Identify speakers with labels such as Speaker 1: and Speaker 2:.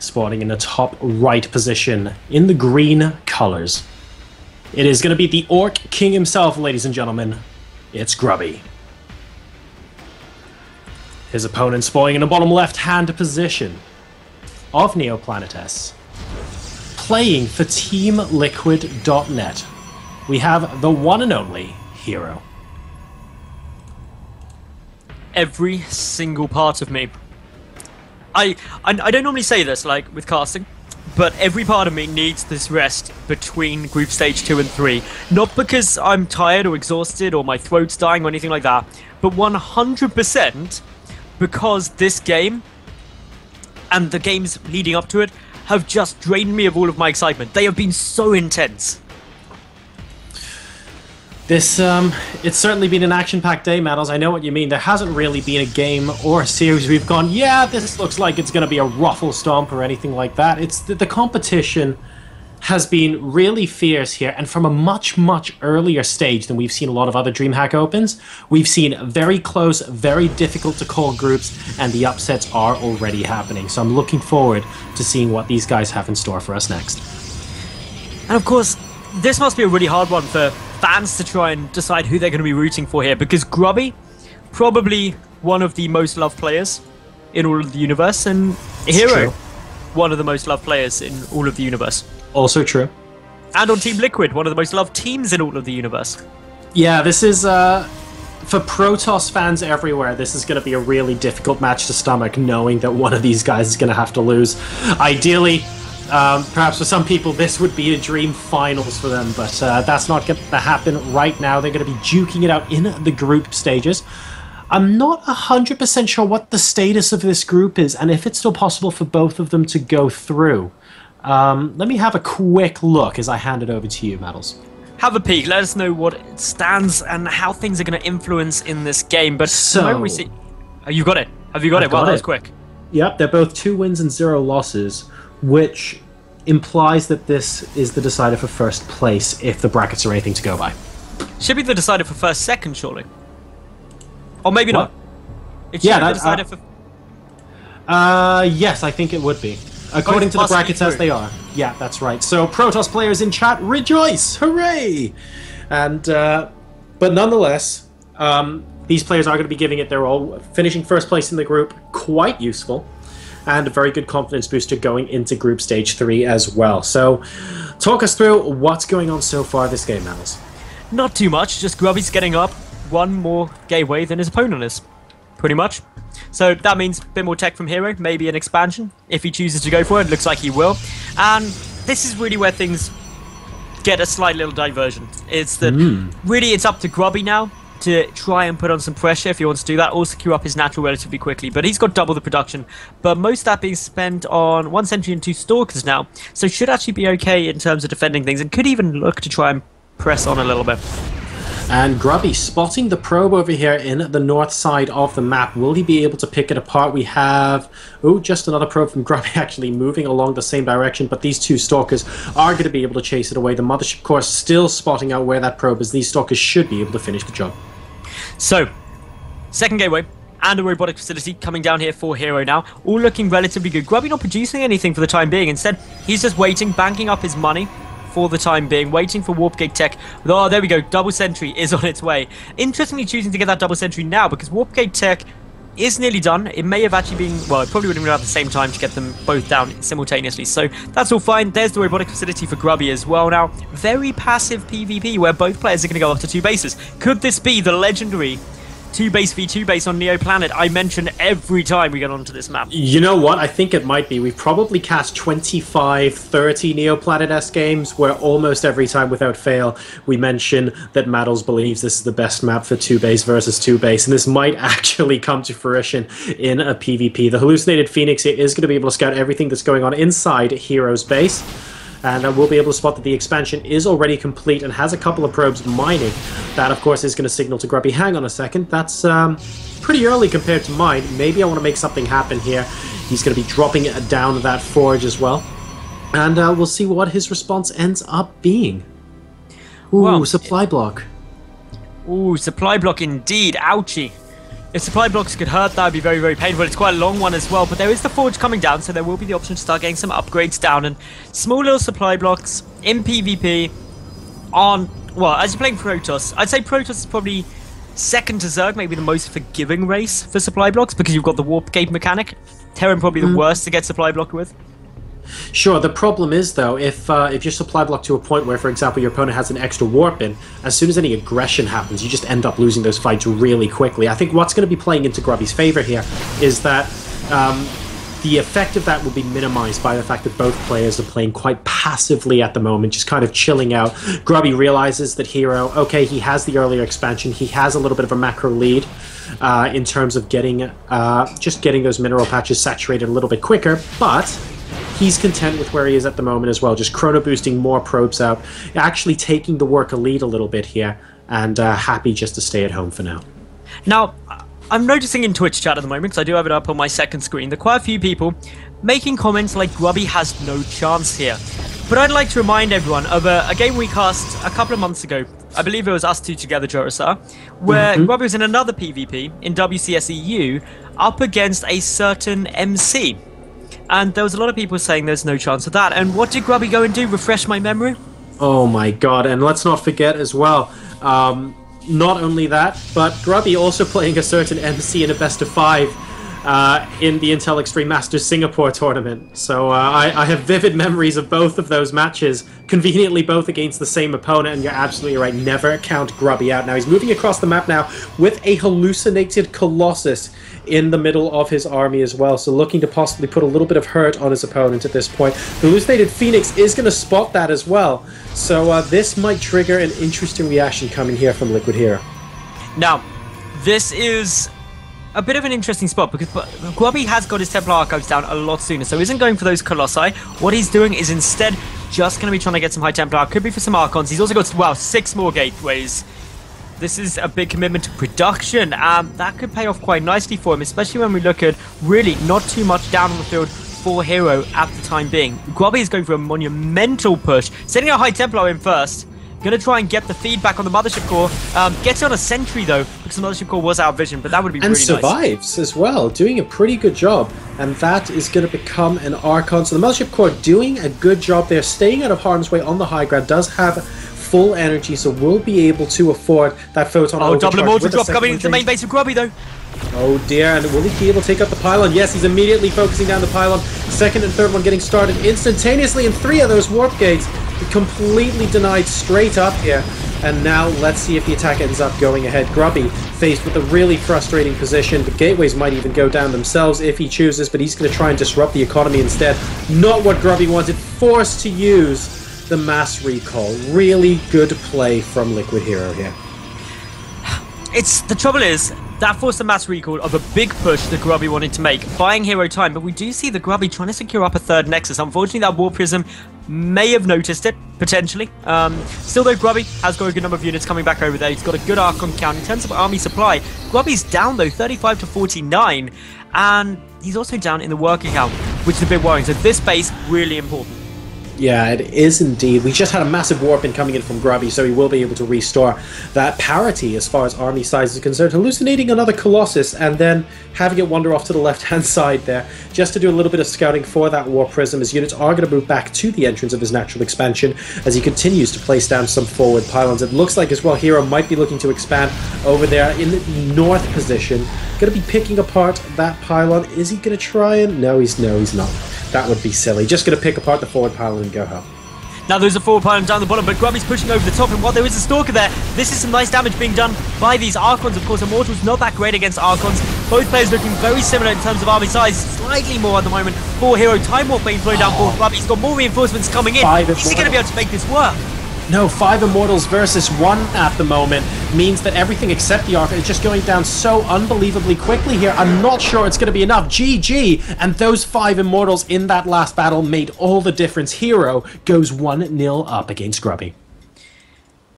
Speaker 1: spawning in the top right position in the green colors. It is going to be the Orc King himself, ladies and gentlemen. It's Grubby. His opponent spawning in the bottom left-hand position of Neoplanet S. Playing for Team Liquid.net, we have the one and only Hero.
Speaker 2: Every single part of me. I don't normally say this, like, with casting, but every part of me needs this rest between Group Stage 2 and 3. Not because I'm tired or exhausted or my throat's dying or anything like that, but 100% because this game and the games leading up to it have just drained me of all of my excitement. They have been so intense.
Speaker 1: This, it's certainly been an action-packed day, Mattles. I know what you mean. There hasn't really been a game or a series we've gone, yeah, this looks like it's going to be a ruffle stomp or anything like that. It's the competition has been really fierce here, and from a much, much earlier stage than we've seen a lot of other DreamHack Opens. We've seen very close, very difficult to call groups, and the upsets are already happening. So I'm looking forward to seeing what these guys have in store for us next.
Speaker 2: And of course, this must be a really hard one for fans to try and decide who they're going to be rooting for here, because Grubby, probably one of the most loved players in all of the universe, and Hero, one of the most loved players in all of the universe.
Speaker 1: Also true.
Speaker 2: And on Team Liquid, one of the most loved teams in all of the universe.
Speaker 1: Yeah, this is, for Protoss fans everywhere, this is going to be a really difficult match to stomach, knowing that one of these guys is going to have to lose. Ideally, perhaps for some people, this would be a dream finals for them, but that's not going to happen right now. They're going to be duking it out in the group stages. I'm not 100% sure what the status of this group is, and if it's still possible for both of them to go through. Let me have a quick look as I hand it over to you, Mattles.
Speaker 2: Have a peek. Let us know what it stands and how things are going to influence in this game. But
Speaker 1: so
Speaker 2: we see. Oh, you got it. Have you got it? Well, that was quick.
Speaker 1: Yep, they're both 2 wins and 0 losses, which implies that this is the decider for first place if the brackets are anything to go by.
Speaker 2: Should be the decider for first, second, surely. Or maybe
Speaker 1: what?
Speaker 2: not. It should be the decider for.
Speaker 1: Yes, I think it would be. According to the brackets as they are. Yeah, that's right. So, Protoss players in chat, rejoice! Hooray! And, but nonetheless, these players are going to be giving it their all. Finishing first place in the group, quite useful. And a very good confidence booster going into Group Stage 3 as well. So, talk us through what's going on so far this game, Mattles.
Speaker 2: Not too much, just Grubby's getting up one more gateway than his opponent is. Pretty much. So that means a bit more tech from Hero, maybe an expansion, if he chooses to go for it. Looks like he will. And this is really where things get a slight little diversion. It's that really it's up to Grubby now to try and put on some pressure if he wants to do that, or secure up his natural relatively quickly. But he's got double the production. But most of that being spent on 1 sentry and 2 stalkers now. So should actually be okay in terms of defending things, and could even look to try and press on a little bit.
Speaker 1: And Grubby spotting the probe over here in the north side of the map. Will he be able to pick it apart? We have, just another probe from Grubby actually moving along the same direction, but these 2 stalkers are going to be able to chase it away. The mothership course still spotting out where that probe is. These stalkers should be able to finish the job.
Speaker 2: So, second gateway and a robotic facility coming down here for Hero now. All looking relatively good. Grubby not producing anything for the time being. Instead, he's just waiting, banking up his money for the time being, waiting for Warp Gate Tech. Oh, there we go. Double Sentry is on its way. Interestingly, choosing to get that Double Sentry now because Warp Gate Tech is nearly done. It may have actually been, well, it probably would have been at the same time to get them both down simultaneously. So that's all fine. There's the robotic facility for Grubby as well now. Very passive PvP where both players are going to go after 2 bases. Could this be the legendary 2 base v2 base on Neoplanet I mention every time we get onto this map?
Speaker 1: You know what? I think it might be. We've probably cast 25, 30 Neoplanet-S games where almost every time without fail we mention that Mattles believes this is the best map for 2 base versus 2 base, and this might actually come to fruition in a PvP. The Hallucinated Phoenix here is going to be able to scout everything that's going on inside Hero's base. And we'll be able to spot that the expansion is already complete and has a couple of probes mining. That, of course, is going to signal to Grubby, hang on a second, that's pretty early compared to mine. Maybe I want to make something happen here. He's going to be dropping down that forge as well. And we'll see what his response ends up being. Ooh, well, supply block.
Speaker 2: Ooh, supply block indeed. Ouchie. If supply blocks could hurt, that would be very, very painful. It's quite a long one as well, but there is the forge coming down, so there will be the option to start getting some upgrades down, and small little supply blocks in PvP on, well, as you're playing Protoss, I'd say Protoss is probably second to Zerg, maybe the most forgiving race for supply blocks, because you've got the warp gate mechanic. Terran probably the worst to get supply block with.
Speaker 1: Sure, the problem is, though, if you're supply blocked to a point where, for example, your opponent has an extra warp in, as soon as any aggression happens, you just end up losing those fights really quickly. I think what's going to be playing into Grubby's favor here is that the effect of that will be minimized by the fact that both players are playing quite passively at the moment, just kind of chilling out. Grubby realizes that Hero, okay, he has the earlier expansion, he has a little bit of a macro lead in terms of getting just getting those mineral patches saturated a little bit quicker, but he's content with where he is at the moment as well, just chrono boosting more probes out, actually taking the work a lead a little bit here, and happy just to stay at home for now.
Speaker 2: Now, I'm noticing in Twitch chat at the moment, because I do have it up on my second screen, there are quite a few people making comments like Grubby has no chance here. But I'd like to remind everyone of a game we cast a couple of months ago. I believe it was us two together, JoRoSaR, where Grubby was in another PvP in WCSEU up against a certain MC. And there was a lot of people saying there's no chance of that. And what did Grubby go and do? Refresh my memory?
Speaker 1: Oh my god, and let's not forget as well, not only that, but Grubby also playing a certain MC in a best of 5 in the Intel Extreme Masters Singapore tournament. So I have vivid memories of both of those matches, conveniently both against the same opponent, and you're absolutely right, never count Grubby out. Now he's moving across the map now with a hallucinated Colossus in the middle of his army as well, so looking to possibly put a little bit of hurt on his opponent at this point. The hallucinated Phoenix is going to spot that as well, so this might trigger an interesting reaction coming here from Liquid'HerO.
Speaker 2: Now, this is a bit of an interesting spot, because Grubby has got his Templar Archives down a lot sooner, so he isn't going for those Colossi. What he's doing is instead just going to be trying to get some high Templar, could be for some Archons. He's also got, wow, 6 more gateways. This is a big commitment to production. That could pay off quite nicely for him, especially when we look at really not too much down on the field for Hero at the time being. Grubby is going for a monumental push, sending a high Templar in first. Going to try and get the feedback on the Mothership Core. Gets on a sentry though, because the Mothership Core was out of vision, but that would be really nice.
Speaker 1: And survives as well, doing a pretty good job. And that is going to become an Archon. So the Mothership Core doing a good job there, staying out of harm's way on the high ground, does have full energy, so we'll be able to afford that photon.
Speaker 2: Oh, double immortal drop coming into the main base of Grubby though.
Speaker 1: Oh dear, and will he be able to take up the pylon? Yes, he's immediately focusing down the pylon. Second and third one getting started instantaneously, and 3 of those warp gates completely denied straight up here. And now let's see if the attack ends up going ahead. Grubby faced with a really frustrating position. The gateways might even go down themselves if he chooses, but he's going to try and disrupt the economy instead. Not what Grubby wanted. Forced to use the mass recall. Really good play from Liquid'HerO here.
Speaker 2: The trouble is, that forced a mass recall of a big push that Grubby wanted to make, buying Hero time, but we do see the Grubby trying to secure up a third Nexus. Unfortunately, that Warp Prism may have noticed it, potentially. Still though, Grubby has got a good number of units coming back over there. He's got a good Archon count. In terms of army supply, Grubby's down though, 35 to 49, and he's also down in the working count, which is a bit worrying. So this base, really important.
Speaker 1: Yeah, it is indeed. We just had a massive warp in coming in from Grubby, so he will be able to restore that parity as far as army size is concerned, hallucinating another Colossus and then having it wander off to the left-hand side there, just to do a little bit of scouting for that Warp Prism. His units are going to move back to the entrance of his natural expansion as he continues to place down some forward pylons. It looks like as well Hero might be looking to expand over there in the north position. Going to be picking apart that pylon. Is he going to try and... No, he's not. That would be silly. Just going to pick apart the forward pylon and go home.
Speaker 2: Now there's a forward pylon down the bottom, but Grubby's pushing over the top, and while there is a Stalker there, this is some nice damage being done by these Archons. Of course, Immortal's not that great against Archons. Both players looking very similar in terms of army size, slightly more at the moment for Hero. Time Warp being thrown down for Grubby. He's got more reinforcements coming in. Is he going to be able to make this work?
Speaker 1: No, 5 Immortals versus 1 at the moment means that everything except the Archon is just going down so unbelievably quickly here. I'm not sure it's going to be enough. GG! And those 5 Immortals in that last battle made all the difference. Hero goes 1-0 up against Grubby.